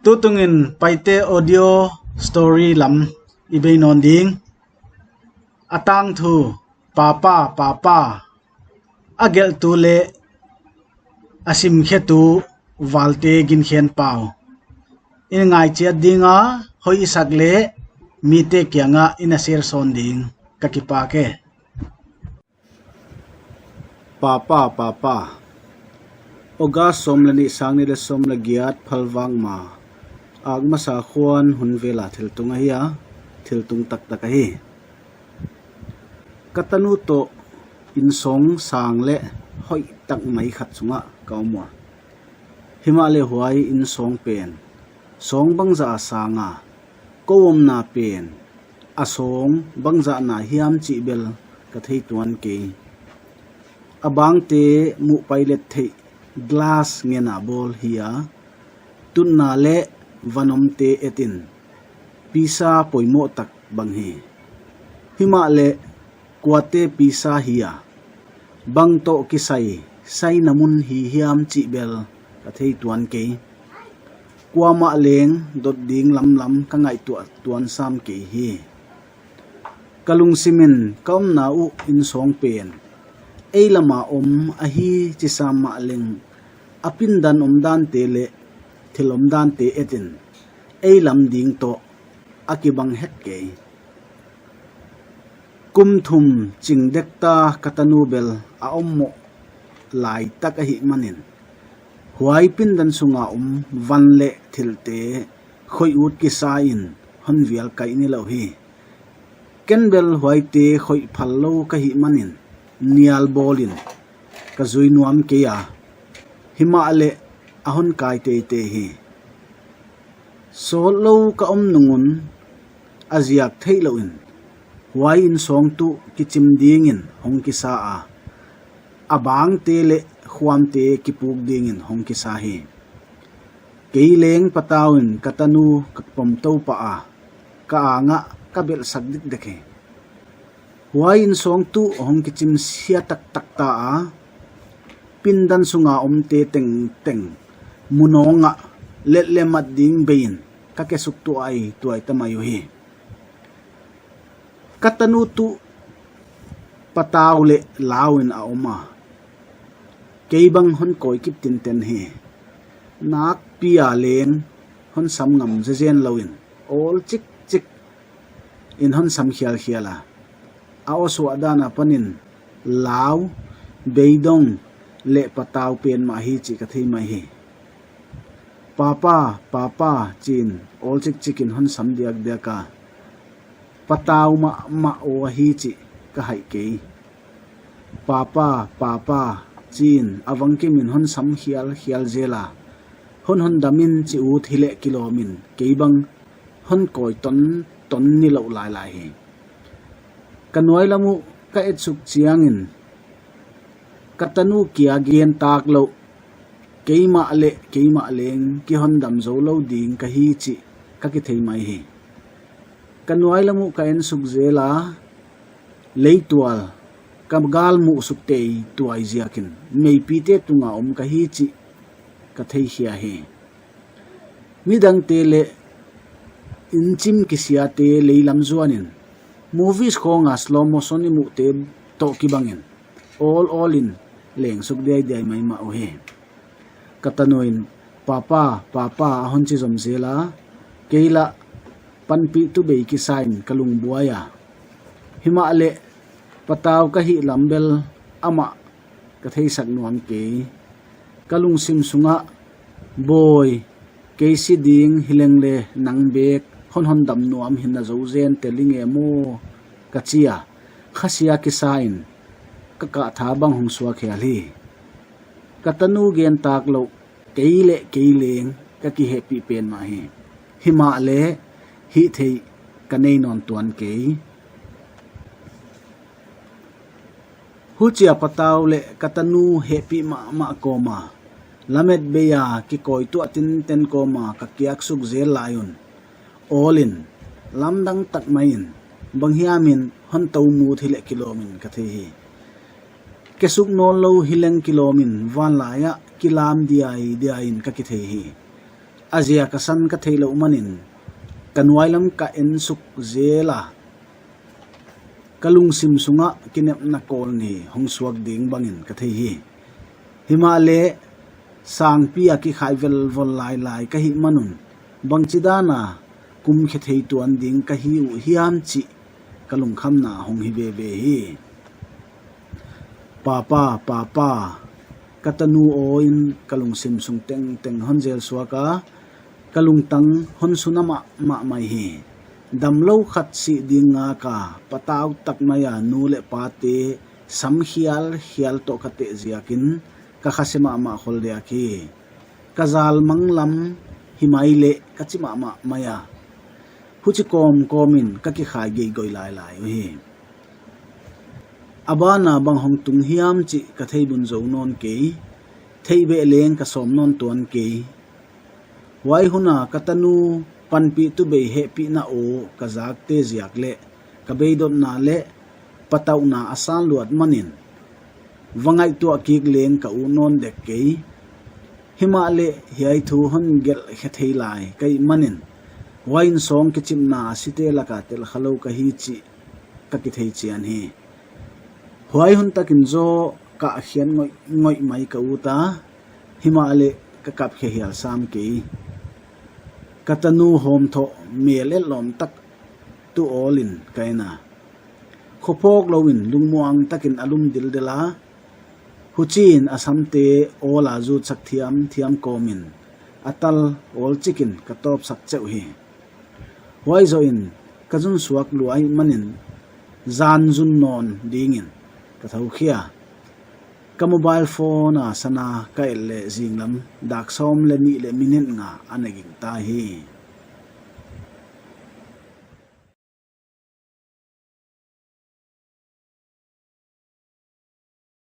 tutungin paite audio story lam ibei non ding atang thu papa papa agel tu le asim khetu walte gin khen pau in ngai chiat dinga hoi isak le mi te kyanga in a ser son ding kakipa ke papa papa oga somlani sangni le somla giat phalwang ma agma sa khwan hun vela thiltung hiya thiltung tak tak hi katanu to insong sang le hoi tak mai khat chunga kaumwa himale huai insong pen song bangza sanga kowom na pen asong bangza na hiam chi bel ka thei tuan ke abang te mu pilot thei glass ngena bol hiya tunna le vanom te etin pisa poimo tak bang hi hima le kwate pisa hiya bang to kisai sai namun hi hiam chi bel ka thei tuan ke kwama leng dot ding lam lam ka ngai tu tuan sam ke hi kalung simin kaum na u in song pen ei lama om a hi chi sam ma leng apin dan om dan te le thilom dan te etin ei lam ding to akibang het ke kum thum chingdek ta katanu bel a ommo lai tak a hi manin huai pin dan sunga van le thilte khoi ut ki sa in hon vial kai ni lo hi ken bel huai te khoi phal lo ka hi manin nial bolin ka zui nuam ke ya hima ale ahon kai te te hi so lo ka nungun aziak thei lo in huai in song tu kichim ding in hong ki sa a abang te le khwam te ki puk ding in hong ki sa hi keileng patawin katanu kakpom to pa a ka anga kabel sagdik dekhe huai in song tu hong kichim sia tak tak ta a pindan sunga te teng teng munonga let le mat ding bein ka ke suk tu ai tuai tamayu hi katanu tu pataw le lawin a oma keibang hon koi kip tin ten hi nak pia leng hon sam ngam jejen lawin all chik chik in hon sam khial khiala a osu adana panin law beidong le pataw pen ma hi chi ka thei mai hi papa papa chin all chik chikin hon sam diak diaka pataw ma o hi chi ka hai ke papa papa chin awang ke min hon sam hial hial zela hon damin chi u thile kilomin keibang hon koi ton ni lo lai lai hi kanoi lamu ka et suk chiangin katanu kia gen tak lo keima leng ki hon dam zo lo ding ka hi chi ka ki thei mai hi kanoi lamu ka en suk zela leitual kamgal mu sukte tuai ziakin mei pite tunga ka hi chi ka thei hia he midang te le inchim kisia te leilam zuanin movies khonga slow motion mu te to ki bangin all in leng suk dai dai mai ma o he katanoin papa papa hon chi zom zela keila panpi tu be ki sign kalung buaya hima ale pataw ka hi lambel ama ka thei sak nuam ke kalung sim sunga boy ke si ding hileng le nang bek hon dam nuam hin na zo zen teling emo ka chia khasia ki sain ka tha bang hong suwa khali katanu gen tak lo keileng ka ki happy pen ma hi hima le hi thei kanei non tuan ke huchia pataw le katanu happy ma koma lamet beya ki koi tu atin ten koma ka kiak suk zel layun all in lamdang tak main banghiamin hon tau mu thile kilomin ka the hi kesuk no lo hileng kilomin van laya kilam diai in ka ki the hi azia ka san ka theilo manin kanwai lam ka en suk zela kalung sim sunga kinep na kol ni hongsuak ding bangin ka thei hi himale sang pia ki khaivel vol lai lai ka hi manun bangchidana kum khe thei tuan ding ka hi u hiam chi kalung kham na hong hi be hi papa katanu oin kalung sim sung teng teng honjel suaka kalung tang hon sunama ma mai hi damlo khat si dinga ka pataw tak maya nu le pate sam hial to khate ziakin ka khasema ma khol dia ki kazal manglam himaile kachima ma maya huchi komin ka ki khai ge goi lai hi abana bang hong tung hiam chi ka thei bun zo non ke thei be leng ka som non tuan ke wai huna katanu panpi tu be he pi na o kazak te ziak le ka be dot na le pataw na asan luat manin wangai tu akik leng ka u non dek ke himale hiai thu hon gel khe thei lai kai manin wain song ke chim na site la ka tel khalo ka hi chi ka ki thei chian hi huai hun takin zo ka hian ngoi mai ka uta himale ka kap khe hial sam ke katanu hom tho mele lom tak tu olin kaina khopok lowin lungmuang takin alum dildela huchin asamte ola zu chak thiam komin atal ol chicken katop sak cheu hi huai zo in kajun suak luai manin zan jun non dingin ka thau khia ka mobile phone a sana ka le jinglam dak som le ni le minute nga aneging ta hi